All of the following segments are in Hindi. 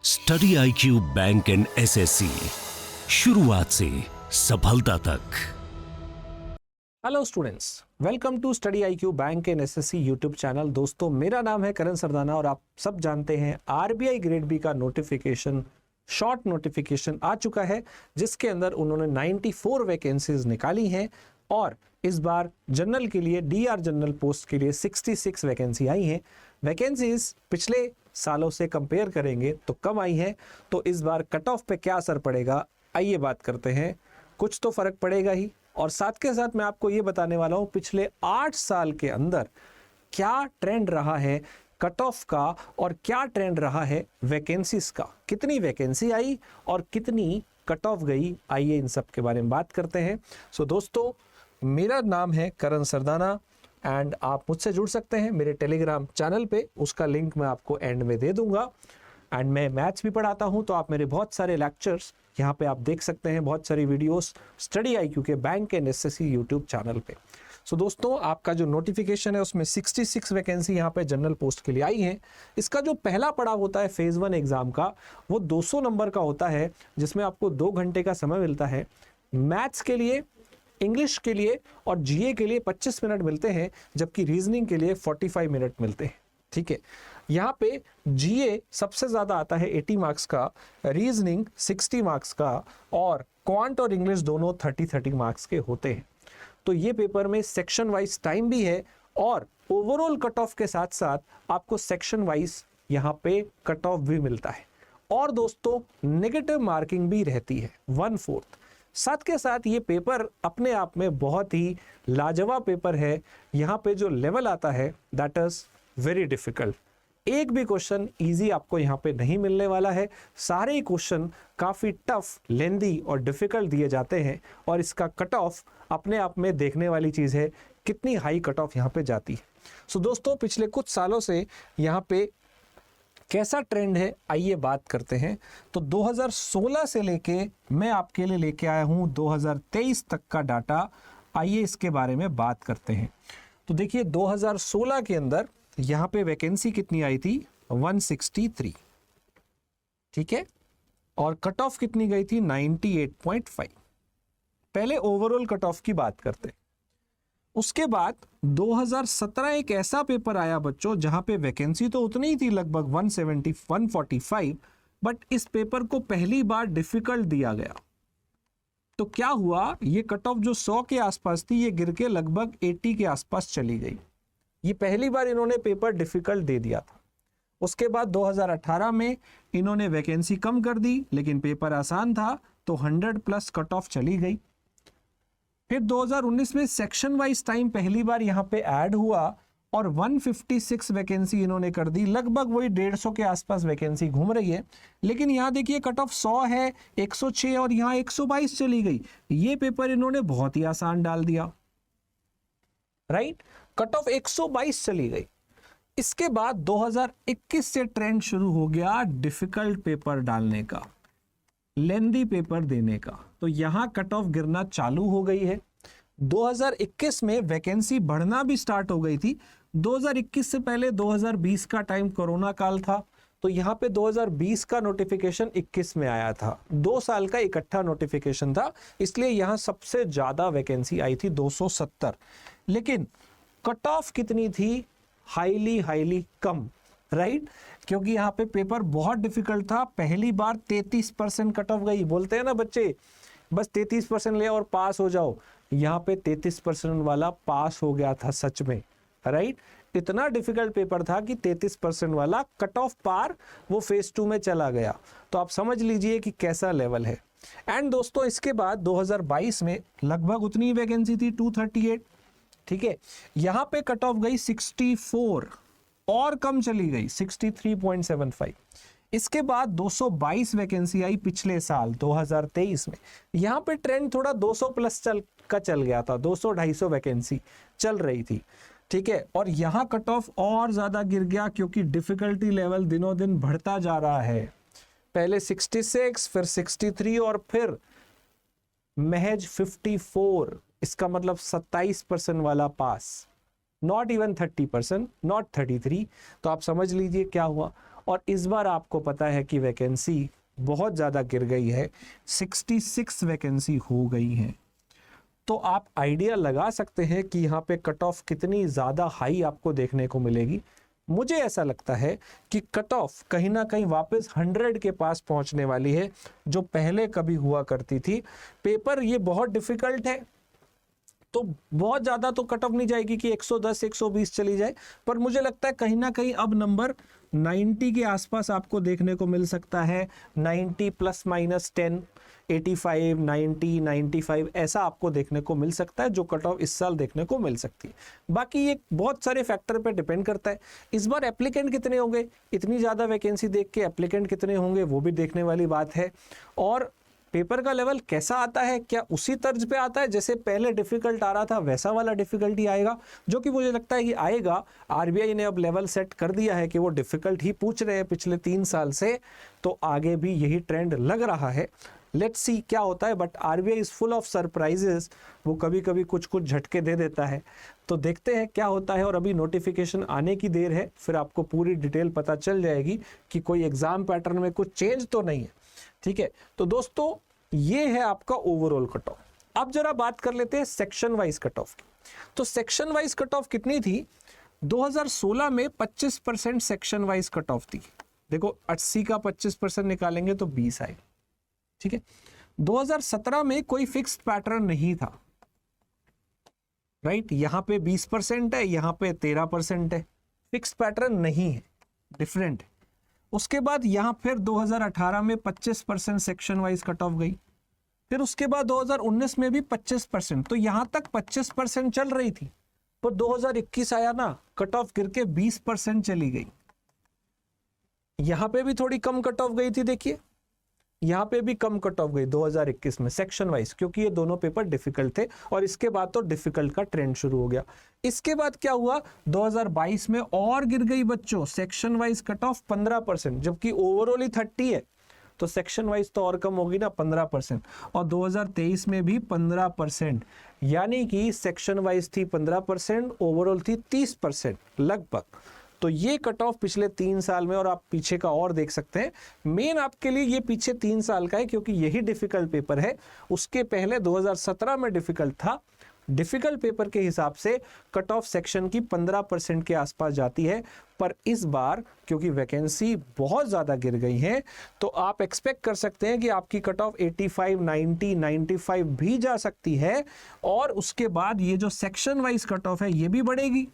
Study IQ bank and SSC, शुरुआत से सफलता तक। Hello students, welcome to study IQ bank and SSC YouTube channel. दोस्तों, मेरा नाम है करण सरदाना और आप सब जानते हैं RBI ग्रेड बी का नोटिफिकेशन, शॉर्ट नोटिफिकेशन आ चुका है, जिसके अंदर उन्होंने 94 वैकेंसीज निकाली हैं और इस बार जनरल के लिए, DR जनरल पोस्ट के लिए 66 वैकेंसी आई हैं। वैकेंसीज पिछले सालों से कंपेयर करेंगे तो कम आई हैं, तो इस बार कट ऑफ पे क्या असर पड़ेगा, आइए बात करते हैं। कुछ तो फर्क पड़ेगा ही, और साथ के साथ मैं आपको ये बताने वाला हूँ पिछले 8 साल के अंदर क्या ट्रेंड रहा है कट ऑफ का और क्या ट्रेंड रहा है वैकेंसीज का, कितनी वैकेंसी आई और कितनी कट ऑफ गई। आइए इन सब के बारे में बात करते हैं। सो दोस्तों, मेरा नाम है करण सरदाना एंड आप मुझसे जुड़ सकते हैं मेरे टेलीग्राम चैनल पे, उसका लिंक मैं आपको एंड में दे दूंगा। एंड मैं मैथ्स भी पढ़ाता हूं, तो आप मेरे बहुत सारे लेक्चर्स यहाँ पे आप देख सकते हैं, बहुत सारी वीडियोस स्टडी IQ के bank and SSC YouTube channel पे। सो दोस्तों, आपका जो नोटिफिकेशन है उसमें 66 वैकेंसी यहाँ पे जनरल पोस्ट के लिए आई है। इसका जो पहला पड़ाव होता है फेज 1 एग्जाम का, वो 200 नंबर का होता है, जिसमें आपको 2 घंटे का समय मिलता है। मैथ्स के लिए, इंग्लिश के लिए और GA के लिए 25 मिनट मिलते हैं, जबकि रीजनिंग के लिए 45 मिनट मिलते हैं। ठीक है, यहाँ पे GA सबसे ज्यादा आता है 80 मार्क्स का, रीजनिंग 60 मार्क्स का और क्वांट और इंग्लिश दोनों 30 मार्क्स के होते हैं। तो ये पेपर में सेक्शन वाइज टाइम भी है और ओवरऑल कट ऑफ के साथ साथ आपको सेक्शन वाइज यहाँ पे कट ऑफ भी मिलता है। और दोस्तों, नेगेटिव मार्किंग भी रहती है 1/4। साथ के साथ ये पेपर अपने आप में बहुत ही लाजवाब पेपर है। यहाँ पे जो लेवल आता है दैट इज वेरी डिफिकल्ट। एक भी क्वेश्चन इजी आपको यहाँ पे नहीं मिलने वाला है। सारे ही क्वेश्चन काफी टफ, लेंदी और डिफिकल्ट दिए जाते हैं, और इसका कट ऑफ अपने आप में देखने वाली चीज है, कितनी हाई कट ऑफ यहाँ पे जाती है। सो दोस्तों, पिछले कुछ सालों से यहाँ पे कैसा ट्रेंड है, आइए बात करते हैं। तो 2016 से लेके मैं आपके लिए लेके आया हूं 2023 तक का डाटा। आइए इसके बारे में बात करते हैं। तो देखिए, 2016 के अंदर यहां पे वैकेंसी कितनी आई थी, 163। ठीक है, और कट ऑफ कितनी गई थी, 98.5। पहले ओवरऑल कट ऑफ की बात करते हैं। उसके बाद 2017 एक ऐसा पेपर आया बच्चों, जहां पे वैकेंसी तो उतनी ही थी, लगभग 170 145, बट इस पेपर को पहली बार डिफिकल्ट दिया गया। तो क्या हुआ, ये कट ऑफ जो 100 के आसपास थी, ये गिर के लगभग 80 के आसपास चली गई। ये पहली बार इन्होंने पेपर डिफिकल्ट दे दिया था। उसके बाद 2018 में इन्होंने वैकेंसी कम कर दी, लेकिन पेपर आसान था, तो 100+ कट ऑफ चली गई। फिर 2019 में सेक्शन वाइज टाइम पहली बार यहाँ पे ऐड हुआ और 156 वैकेंसी इन्होंने कर दी, लगभग वही 150 के आसपास वैकेंसी घूम रही है। लेकिन यहाँ देखिए, कट ऑफ 100 है, 106 और यहाँ 122 चली गई। ये पेपर इन्होंने बहुत ही आसान डाल दिया, राइट। कट ऑफ 122 चली गई। इसके बाद 2021 से ट्रेंड शुरू हो गया डिफिकल्ट पेपर डालने का, लेंदी पेपर देने का। तो यहां कट ऑफ गिरना चालू हो गई है। 2021 में वैकेंसी बढ़ना भी स्टार्ट हो गई थी। 2021 से पहले 2020 का टाइम कोरोना काल था, तो यहां पे 2020 का नोटिफिकेशन 21 में आया था। 2 साल का इकट्ठा नोटिफिकेशन था, इसलिए यहां सबसे ज्यादा वैकेंसी आई थी 270। लेकिन कट ऑफ कितनी थी, हाईली कम, राइट। क्योंकि यहाँ पे पेपर बहुत डिफिकल्ट था। पहली बार 33% कट ऑफ गई। बोलते हैं ना बच्चे, बस 33% ले और पास हो जाओ। यहाँ पे 33% वाला पास हो गया था सच में, राइट। इतना डिफिकल्ट पेपर था कि 33% वाला कट ऑफ पार वो फेज 2 में चला गया। तो आप समझ लीजिए कि कैसा लेवल है। एंड दोस्तों, इसके बाद 2022 में लगभग उतनी वैकेंसी थी, 238। ठीक है, यहाँ पे कट ऑफ गई 64 और कम चली गई, 63.75। इसके बाद 222 वैकेंसी आई पिछले साल 2023 में। यहाँ पे ट्रेंड थोड़ा 200+ चल गया था, 200-250 वैकेंसी चल रही थी। ठीक है, और यहाँ कट ऑफ और ज्यादा गिर गया, क्योंकि डिफिकल्टी लेवल दिनों दिन बढ़ता जा रहा है। पहले 66, फिर 63 और फिर महज 54। इसका मतलब 27% वाला पास, नॉट इवन 30%, नॉट 33। तो आप समझ लीजिए क्या हुआ। और इस बार आपको पता है कि वैकेंसी बहुत ज़्यादा गिर गई है, 66 वैकेंसी हो गई है। तो आप आइडिया लगा सकते हैं कि यहाँ पे कट ऑफ कितनी ज़्यादा हाई आपको देखने को मिलेगी। मुझे ऐसा लगता है कि कट ऑफ कहीं ना कहीं वापस 100 के पास पहुंचने वाली है, जो पहले कभी हुआ करती थी। पेपर ये बहुत डिफिकल्ट है, तो बहुत ज़्यादा तो कट ऑफ नहीं जाएगी कि 110 120 चली जाए, पर मुझे लगता है कहीं ना कहीं अब नंबर 90 के आसपास आपको देखने को मिल सकता है। 90 प्लस माइनस 10, 85, 90, 95 ऐसा आपको देखने को मिल सकता है, जो कट ऑफ इस साल देखने को मिल सकती है। बाकी ये बहुत सारे फैक्टर पे डिपेंड करता है। इस बार एप्लीकेंट कितने होंगे, इतनी ज़्यादा वैकेंसी देख के एप्लीकेंट कितने होंगे वो भी देखने वाली बात है। और पेपर का लेवल कैसा आता है, क्या उसी तर्ज पे आता है जैसे पहले डिफिकल्ट आ रहा था वैसा वाला डिफिकल्टी आएगा, जो कि मुझे लगता है कि आएगा। आरबीआई ने अब लेवल सेट कर दिया है कि वो डिफिकल्ट ही पूछ रहे हैं पिछले 3 साल से, तो आगे भी यही ट्रेंड लग रहा है। लेट्स सी क्या होता है, but RBI is full of surprises, वो कभी कभी कुछ कुछ झटके दे देता है, तो देखते हैं क्या होता है। और अभी नोटिफिकेशन आने की देर है, फिर आपको पूरी डिटेल पता चल जाएगी कि कोई एग्जाम पैटर्न में कुछ चेंज तो नहीं है। ठीक है, तो दोस्तों ये है आपका ओवरऑल कट ऑफ। अब जरा बात कर लेते हैं सेक्शन वाइज कट ऑफ की। तो सेक्शन वाइज कट ऑफ कितनी थी? 2016 में 25% सेक्शन वाइज कट ऑफ थी। देखो 80 का 25% निकालेंगे तो 20 आए। ठीक है, 2017 में कोई फिक्स्ड पैटर्न नहीं था, राइट? यहां पे 20% है, यहां पे 13% है, फिक्स्ड पैटर्न नहीं है, डिफरेंट है। उसके बाद यहां फिर 2018 में 25% सेक्शन वाइज कट ऑफ गई, फिर उसके बाद 2019 में भी 25%, तो यहां तक 25% चल रही थी। पर 2021 आया ना, कट ऑफ गिर के 20% चली गई। यहां पे भी थोड़ी कम कट ऑफ गई थी, देखिए यहां पे भी कम कट ऑफ गई 2021 में सेक्शन वाइज, क्योंकि ये दोनों पेपर डिफिकल्ट थे। और इसके बाद तो डिफिकल्ट का ट्रेंड शुरू हो गया। इसके बाद क्या हुआ, 2022 में और गिर गई बच्चों सेक्शन वाइज कट ऑफ 15%, जबकि ओवरऑल ही 30 है, तो सेक्शन वाइज तो और कम होगी ना 15%। और 2023 में भी 15%, यानी कि सेक्शन वाइज थी 15%, ओवरऑल थी 30% लगभग। तो ये कट ऑफ पिछले 3 साल में, और आप पीछे का और देख सकते हैं। मेन आपके लिए ये पीछे 3 साल का है, क्योंकि यही डिफिकल्ट पेपर है। उसके पहले 2017 में डिफिकल्ट था। डिफिकल्ट पेपर के हिसाब से कट ऑफ सेक्शन की 15% के आसपास जाती है। पर इस बार क्योंकि वैकेंसी बहुत ज़्यादा गिर गई है, तो आप एक्सपेक्ट कर सकते हैं कि आपकी कट ऑफ 85, 90, 95 भी जा सकती है। और उसके बाद ये जो सेक्शन वाइज कट ऑफ है ये भी बढ़ेगी,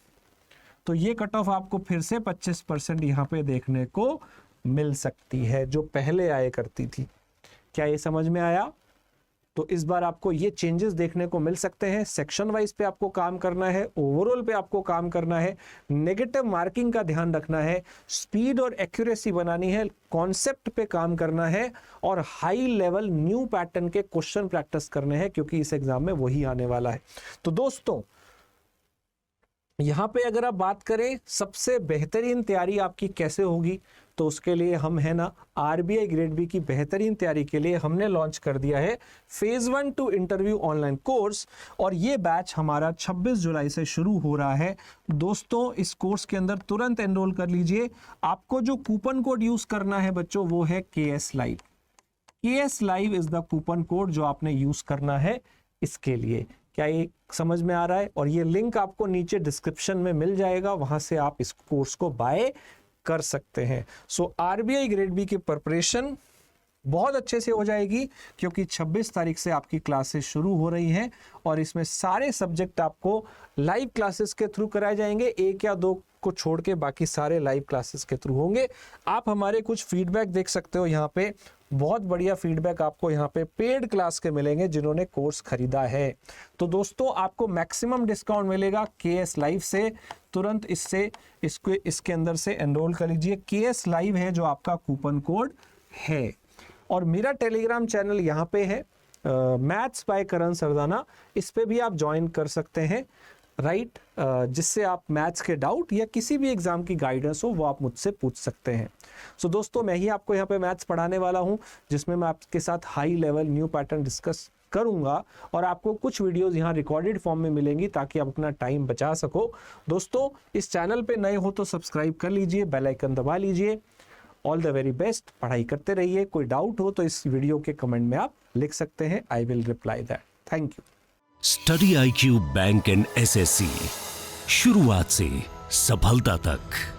तो ये कट ऑफ आपको फिर से 25% यहाँ पे देखने को मिल सकती है, जो पहले आए करती थी। क्या ये समझ में आया? तो इस बार आपको ये चेंजेस देखने को मिल सकते हैं। सेक्शन वाइज पे आपको काम करना है, ओवरऑल पे आपको काम करना है, नेगेटिव मार्किंग का ध्यान रखना है, स्पीड और एक्यूरेसी बनानी है, कॉन्सेप्ट पे काम करना है, और हाई लेवल न्यू पैटर्न के क्वेश्चन प्रैक्टिस करने हैं, क्योंकि इस एग्जाम में वही आने वाला है। तो दोस्तों यहाँ पे अगर आप बात करें सबसे बेहतरीन तैयारी आपकी कैसे होगी, तो उसके लिए हम है ना आरबीआई ग्रेड बी की बेहतरीन तैयारी के लिए हमने लॉन्च कर दिया है phase 1 to interview online course. और ये बैच हमारा 26 जुलाई से शुरू हो रहा है। दोस्तों इस कोर्स के अंदर तुरंत एनरोल कर लीजिए। आपको जो कूपन कोड यूज करना है बच्चों वो है KS Live। KS Live is the coupon code जो आपने यूज करना है इसके लिए। क्या ये समझ में आ रहा है? और ये लिंक आपको नीचे डिस्क्रिप्शन में मिल जाएगा, वहां से आप इस कोर्स को बाय कर सकते हैं। सो आरबीआई ग्रेड बी की प्रिपरेशन बहुत अच्छे से हो जाएगी, क्योंकि 26 तारीख से आपकी क्लासेस शुरू हो रही हैं, और इसमें सारे सब्जेक्ट आपको लाइव क्लासेस के थ्रू कराए जाएंगे। 1 या 2 को छोड़ के बाकी सारे लाइव क्लासेस के थ्रू होंगे। आप हमारे कुछ फीडबैक देख सकते हो यहाँ पे, बहुत बढ़िया फीडबैक आपको यहाँ पे पेड क्लास के मिलेंगे जिन्होंने कोर्स खरीदा है। तो दोस्तों आपको मैक्सिमम डिस्काउंट मिलेगा KS Live से। तुरंत इसके अंदर से एनरोल कर लीजिए। KS Live है जो आपका कूपन कोड है। और मेरा टेलीग्राम चैनल यहाँ पे है मैथ्स बाय करण सरदाना, इस पे भी आप ज्वाइन कर सकते हैं, राइट? जिससे आप मैथ्स के डाउट या किसी भी एग्जाम की गाइडेंस हो वो आप मुझसे पूछ सकते हैं। सो दोस्तों मैं ही आपको यहाँ पे मैथ्स पढ़ाने वाला हूँ, जिसमें मैं आपके साथ high level new pattern discuss करूंगा, और आपको कुछ वीडियोस यहाँ रिकॉर्डेड फॉर्म में मिलेंगी ताकि आप अपना टाइम बचा सको। दोस्तों इस चैनल पे नए हो तो सब्सक्राइब कर लीजिए, बेल आइकन दबा लीजिए, ऑल द वेरी बेस्ट, पढ़ाई करते रहिए। कोई डाउट हो तो इस वीडियो के कमेंट में आप लिख सकते हैं, I will reply that. Thank you. Study IQ bank and SSC, शुरुआत से सफलता तक।